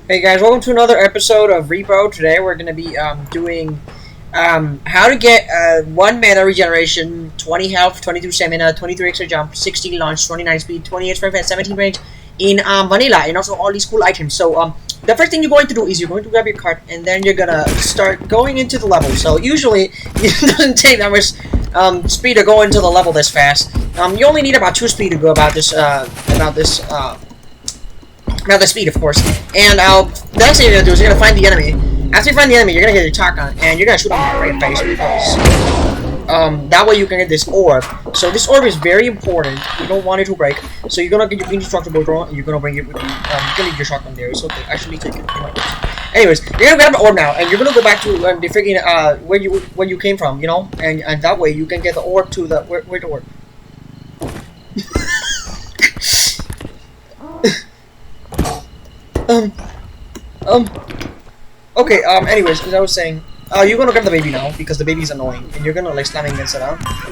Hey guys, welcome to another episode of REPO. Today we're going to be doing how to get 1 mana regeneration, 20 health, 22 stamina, 23 extra jump, 16 launch, 29 speed, 28 strength, and 17 range in vanilla, and also all these cool items. So the first thing you're going to do is you're going to grab your card, and then you're going to start going into the level. So usually it doesn't take that much speed to go into the level this fast. You only need about 2 speed to go about this now the speed, of course. And the next thing you're gonna do is you're gonna find the enemy. After you find the enemy, you're gonna get your shotgun and you're gonna shoot him right in the face because that way you can get this orb. So this orb is very important. You don't want it to break. So you're gonna get your indestructible drone and you're gonna bring it with you. You're gonna leave your shotgun there. It's okay. Actually, take it. Anyways, you're gonna grab the orb now, and you're gonna go back to the freaking where you came from, you know, and that way you can get the orb to the where the orb. Okay, anyways, as I was saying, you're gonna grab the baby now, because the baby's annoying, and you're gonna, like, slam him against it,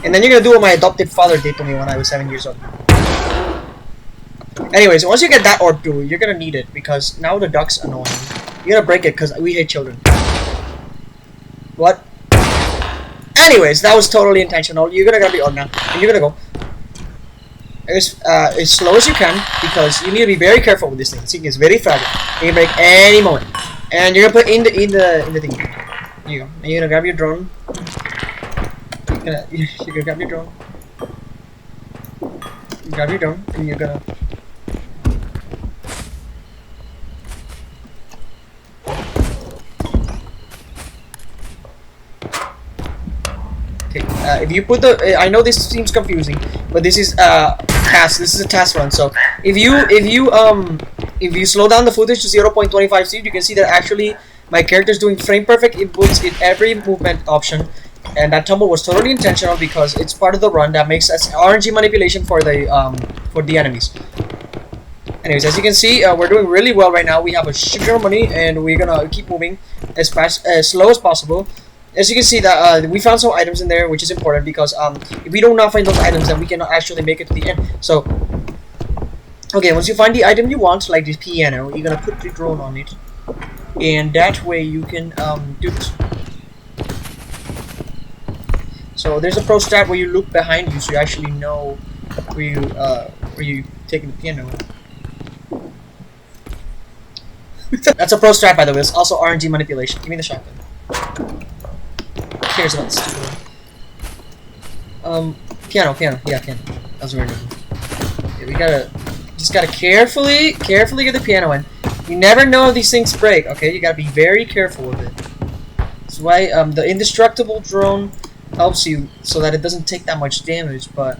and then you're gonna do what my adopted father did to me when I was 7 years old. Anyways, once you get that orb through, you're gonna need it, because now the duck's annoying. You're gonna break it, because we hate children. What? Anyways, that was totally intentional. You're gonna grab the orb now, and you're gonna go as slow as you can, because you need to be very careful with this thing. This thing is very fragile. It can break any moment. And you're gonna put in the thing. Here you go. And you're gonna grab your drone. You're gonna grab your drone. You grab your drone, and you're gonna. Okay. If you put the, I know this seems confusing, but this is task. This is a task run. So if you slow down the footage to 0.25 speed, you can see that actually my character is doing frame perfect inputs in every movement option, and that tumble was totally intentional because it's part of the run that makes us RNG manipulation for the enemies. Anyways, as you can see, we're doing really well right now. We have a shit ton of money, and we're gonna keep moving as slow as possible. As you can see that we found some items in there, which is important because if we do not find those items, then we cannot actually make it to the end. So, okay, once you find the item you want, like this piano, you're gonna put the drone on it, and that way you can do this. So there's a pro stat where you look behind you, so you actually know where you taking the piano. That's a pro strat, by the way. It's also RNG manipulation. Give me the shotgun. Who cares about this stupid one? Piano. Yeah, piano. That was weird. Okay, we just gotta carefully get the piano in. You never know if these things break, okay? You gotta be very careful with it. That's why the indestructible drone helps you so that it doesn't take that much damage, but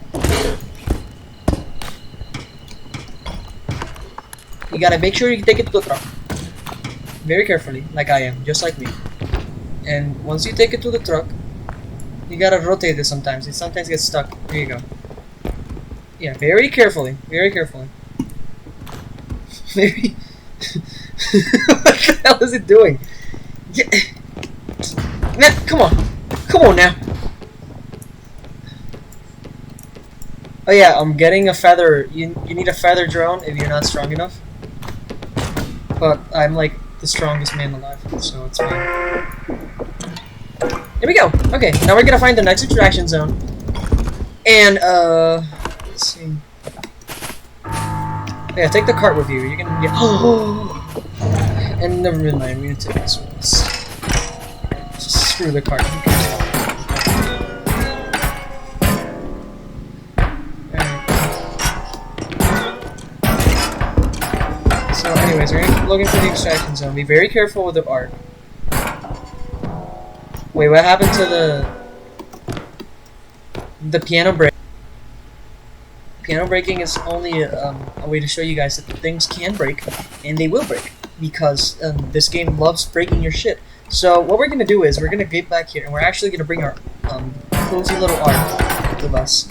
you gotta make sure you take it to the truck. Very carefully, like I am, just like me. And once you take it to the truck, you gotta rotate it sometimes. It sometimes gets stuck. Here you go. Yeah, very carefully. Very carefully. Very... What the hell is it doing? Yeah. Nah, come on. Come on now. Oh yeah, I'm getting a feather. You need a feather drone if you're not strong enough. But I'm like the strongest man alive, so it's fine. Here we go. Okay, now we're gonna find the next extraction zone. And let's see. Yeah, take the cart with you. You're gonna get. And never mind. We're gonna take this one. Just screw the cart. So, anyways, we're gonna keep looking for the extraction zone. Be very careful with the art. Wait, what happened to the piano break? Piano breaking is only a way to show you guys that things can break, and they will break, because this game loves breaking your shit. So what we're gonna do is we're gonna get back here, and we're actually gonna bring our cozy little art with us.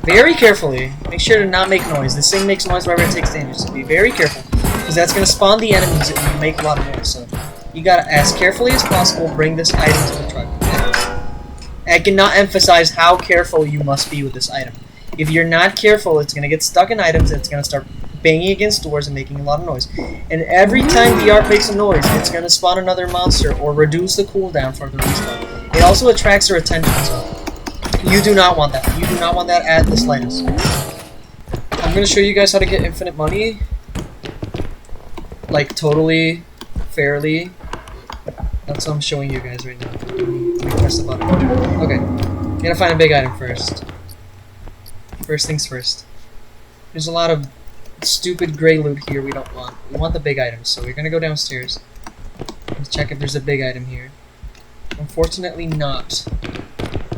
Very carefully. Make sure to not make noise. This thing makes noise whenever it takes damage, so be very careful, because that's gonna spawn the enemies that will make a lot of noise. So you gotta, as carefully as possible, bring this item to the truck. And I cannot emphasize how careful you must be with this item. If you're not careful, it's gonna get stuck in items and it's gonna start banging against doors and making a lot of noise. And every time the art makes a noise, it's gonna spawn another monster or reduce the cooldown for the respawn. It also attracts their attention, so you do not want that. You do not want that at the slightest. I'm gonna show you guys how to get infinite money, like totally, fairly. That's what I'm showing you guys right now. Let me press the button. Okay, gotta find a big item first. First things first. There's a lot of stupid gray loot here we don't want. We want the big items, so we're gonna go downstairs and check if there's a big item here. Unfortunately not.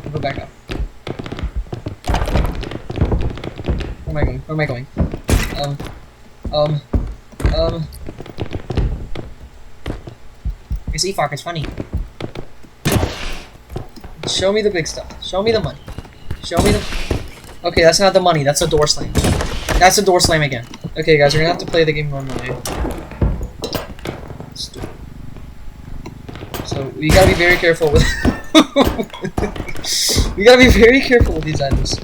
We'll go back up. Where am I going? Where am I going? This E-Fark is funny. Show me the big stuff. Show me the money. Show me the... Okay, that's not the money. That's a door slam. That's a door slam again. Okay, guys, we're gonna have to play the game normally. Stupid. So, we gotta be very careful with... we gotta be very careful with these items.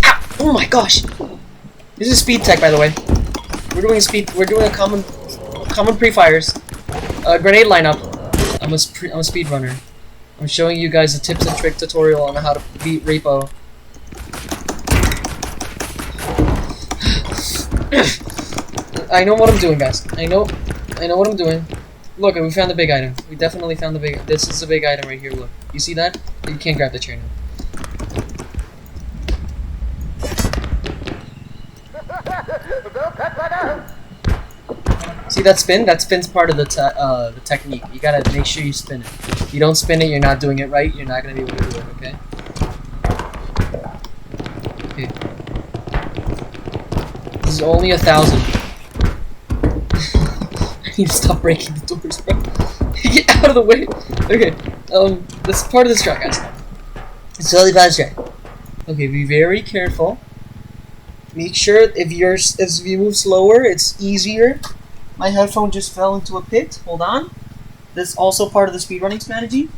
Ah! Oh my gosh! This is speed tech, by the way. We're doing a common pre-fires. Grenade lineup. I'm a speedrunner. I'm showing you guys a tips and trick tutorial on how to beat REPO. I know what I'm doing, guys. I know what I'm doing. Look, we found the big item. We definitely found the big. This is the big item right here. Look, you see that? You can't grab the chair now. See that spin? That spin's part of the technique. You gotta make sure you spin it. If you don't spin it, you're not doing it right. You're not gonna be able to do it. Okay. Okay. This is only 1,000. I need to stop breaking the doors, bro. Get out of the way. Okay. This is part of the strat, guys. It's totally bad strat. Okay, be very careful. Make sure if you move slower, it's easier. My headphone just fell into a pit. Hold on. This is also part of the speedrunning strategy.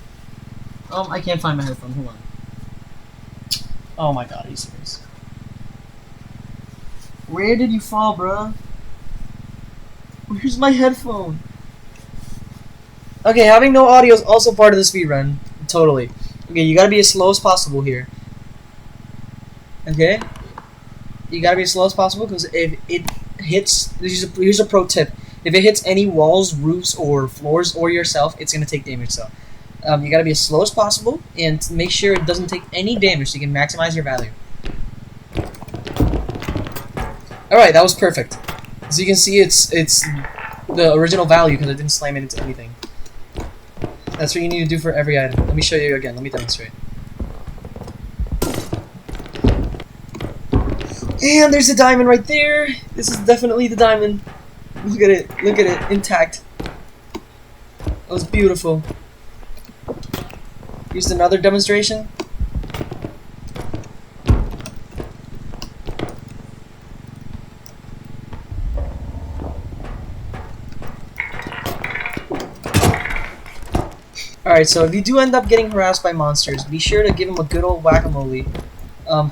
I can't find my headphone. Hold on. Oh my god, are you serious? Where did you fall, bruh? Where's my headphone? Okay, having no audio is also part of the speedrun. Totally. Okay, you gotta be as slow as possible here. Okay? You gotta be as slow as possible because if it hits, here's a pro tip. If it hits any walls, roofs, or floors, or yourself, it's gonna take damage. So, you gotta be as slow as possible and make sure it doesn't take any damage so you can maximize your value. All right, that was perfect. As you can see, it's the original value because I didn't slam it into anything. That's what you need to do for every item. Let me show you again. Let me demonstrate. And there's a diamond right there. This is definitely the diamond. Look at it. Look at it. Intact. That was beautiful. Here's another demonstration. Alright, so if you do end up getting harassed by monsters, be sure to give them a good old whack-a-mole.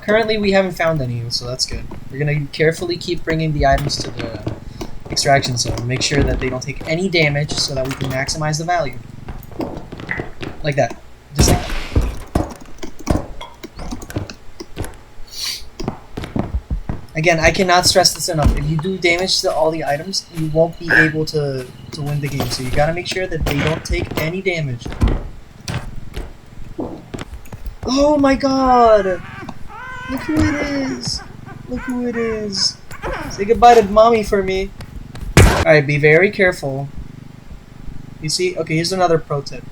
Currently we haven't found any, so that's good. We're gonna carefully keep bringing the items to the extraction zone. Make sure that they don't take any damage so that we can maximize the value. Like that. Just like that. Again, I cannot stress this enough. If you do damage to all the items, you won't be able to win the game. So you gotta make sure that they don't take any damage. Oh my god! Look who it is! Look who it is! Say goodbye to mommy for me. Alright, be very careful. You see? Okay, here's another pro tip.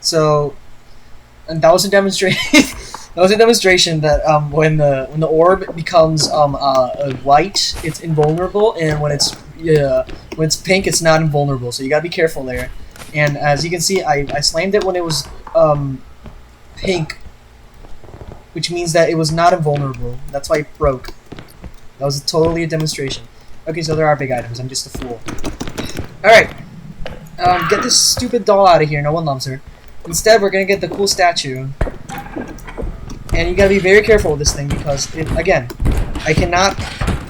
So, and that was a demonstration. That was a demonstration that when the orb becomes white, it's invulnerable, and when it's pink, it's not invulnerable. So you gotta be careful there. And as you can see, I slammed it when it was pink, which means that it was not invulnerable. That's why it broke. That was totally a demonstration. Okay, so there are big items. I'm just a fool. Alright. Get this stupid doll out of here. No one loves her. Instead, we're gonna get the cool statue. And you gotta be very careful with this thing because, again, I cannot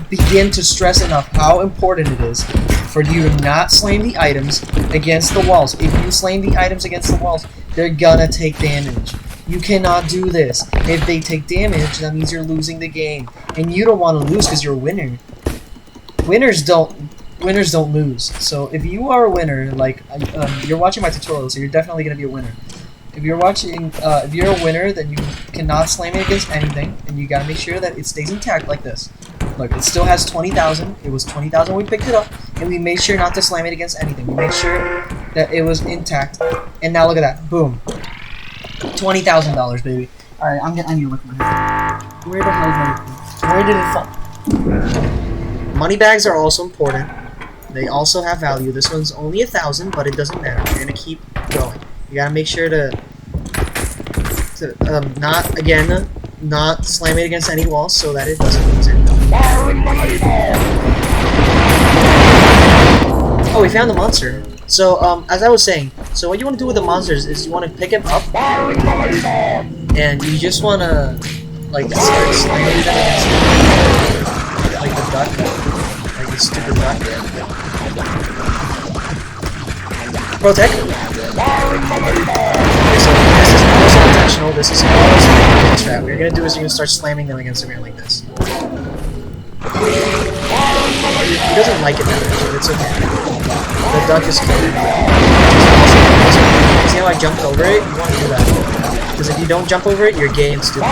begin to stress enough how important it is for you to not slam the items against the walls. If you slam the items against the walls, they're gonna take damage. You cannot do this. If they take damage, that means you're losing the game. And you don't want to lose because you're a winner. Winners don't lose. So if you are a winner, like you're watching my tutorial, so you're definitely gonna be a winner. If you're watching, if you're a winner, then you cannot slam it against anything, and you gotta make sure that it stays intact like this. Look, it still has 20,000. It was 20,000 when we picked it up, and we made sure not to slam it against anything. We made sure that it was intact. And now look at that, boom, $20,000, baby. All right, I need to look at my head. Where the hell is my? Where did it fall? Money bags are also important. They also have value. This one's only 1,000, but it doesn't matter. You're gonna keep going. You gotta make sure to not slam it against any walls so that it doesn't lose it. Oh, we found the monster. So, as I was saying, so what you want to do with the monsters is you want to pick him up, and you just want to, like, start slamming them against, like the duck, like the stupid duck. Protect. Okay, so this is also intentional. This is always a trap. What you're gonna do is you're gonna start slamming them against the mirror like this. He doesn't like it that much, but it's okay. The duck is killing him. See how I jumped over it? You want to do that. Because if you don't jump over it, you're gay and stupid.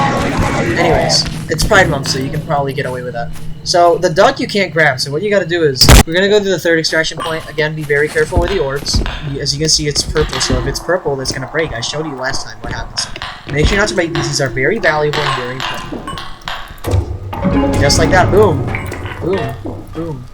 Anyways, it's Pride Month, so you can probably get away with that. So, the duck you can't grab, so what you gotta do is, we're gonna go to the third extraction point. Again, be very careful with the orbs. As you can see, it's purple, so if it's purple, it's gonna break. I showed you last time what happens. Make sure not to break these. These are very valuable and very important. Just like that, boom. Boom. Boom.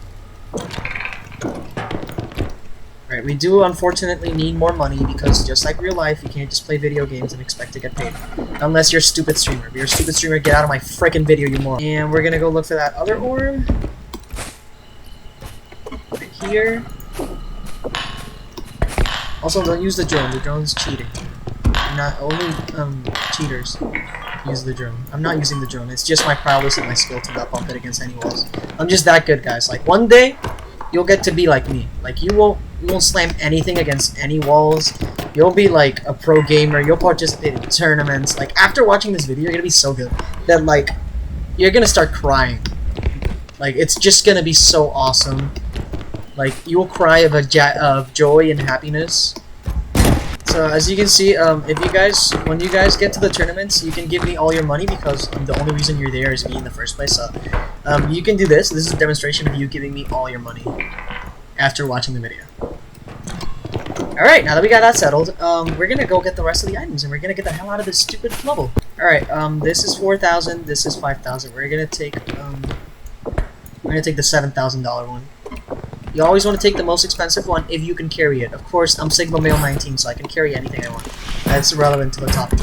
Alright, we do unfortunately need more money because just like real life, you can't just play video games and expect to get paid. Unless you're a stupid streamer. If you're a stupid streamer, get out of my frickin' video, you moron. And we're gonna go look for that other orb. Right here. Also, don't use the drone. The drone's cheating. Not only cheaters use the drone. I'm not using the drone. It's just my prowess and my skill to not bump it against any walls. I'm just that good, guys. Like, one day, you'll get to be like me. Like, you won't slam anything against any walls. You'll be like a pro gamer. You'll participate in tournaments. Like, after watching this video, you're gonna be so good that, like, you're gonna start crying. Like, it's just gonna be so awesome. Like, you will cry of joy and happiness. So, as you can see, when you guys get to the tournaments, you can give me all your money because the only reason you're there is me in the first place. So, you can do this. This is a demonstration of you giving me all your money after watching the video. Alright, now that we got that settled, we're gonna go get the rest of the items, and we're gonna get the hell out of this stupid level. Alright, this is 4,000, this is 5,000. We're gonna take the $7,000 one. You always want to take the most expensive one if you can carry it. Of course, I'm Sigma Male 19, so I can carry anything I want. That's irrelevant to the topic.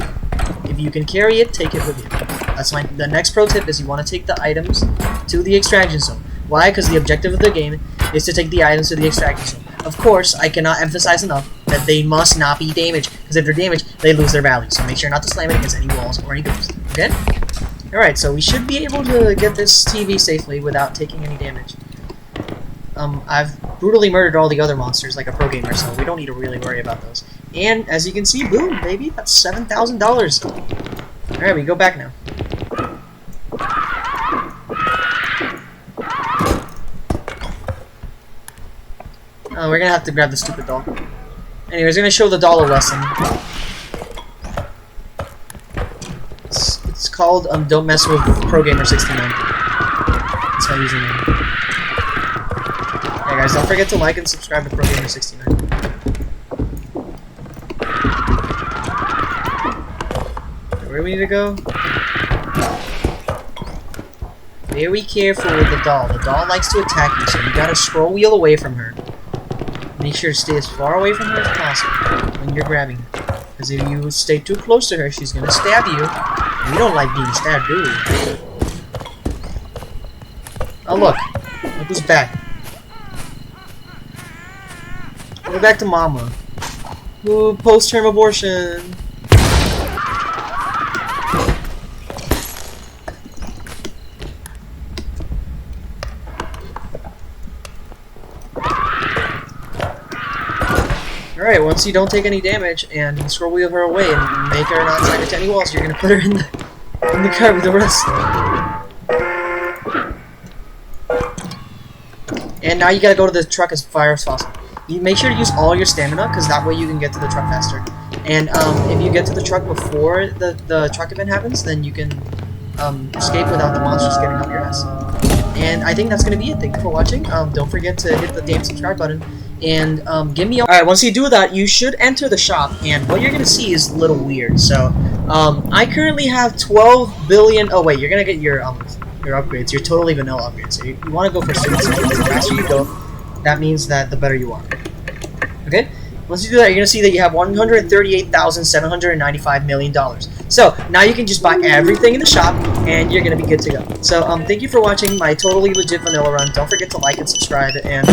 If you can carry it, take it with you. That's the next pro tip is you want to take the items to the extraction zone. Why? Because the objective of the game is to take the items to the extraction zone. Of course, I cannot emphasize enough that they must not be damaged, because if they're damaged, they lose their value. So make sure not to slam it against any walls or any doors. Okay? Alright, so we should be able to get this TV safely without taking any damage. I've brutally murdered all the other monsters like a pro gamer, so we don't need to really worry about those. And, as you can see, boom, baby, that's $7,000. Alright, we go back now. Oh, we're gonna have to grab the stupid doll. Anyways, we're gonna show the doll a lesson. It's called, Don't Mess with Pro Gamer 69. That's my username. Guys, don't forget to like and subscribe to ProGamer69. Where do we need to go? Very careful with the doll. The doll likes to attack you, so you gotta scroll wheel away from her. Make sure to stay as far away from her as possible when you're grabbing her. Because if you stay too close to her, she's gonna stab you. And we don't like being stabbed, do we? Oh, look. Look who's back. Go back to Mama. Ooh, post-term abortion. Alright, once you don't take any damage and you scroll wheel her away and make her not sign it to any walls, you're gonna put her in the car with the rest. And now you gotta go to the truck as far as possible. You make sure to use all your stamina, because that way you can get to the truck faster. And if you get to the truck before the truck event happens, then you can escape without the monsters getting up your ass. And I think that's gonna be it. Thank you for watching. Don't forget to hit the damn subscribe button. And give me alright, once you do that, you should enter the shop, and what you're gonna see is a little weird. So I currently have 12 billion. Oh wait, you're gonna get your upgrades, your totally vanilla upgrades. So you want to go for 60. The faster you go, that means that the better you are. Okay? Once you do that, you're gonna see that you have $138,795 million. So now you can just buy everything in the shop, and you're gonna be good to go. So thank you for watching my totally legit vanilla run. Don't forget to like and subscribe, and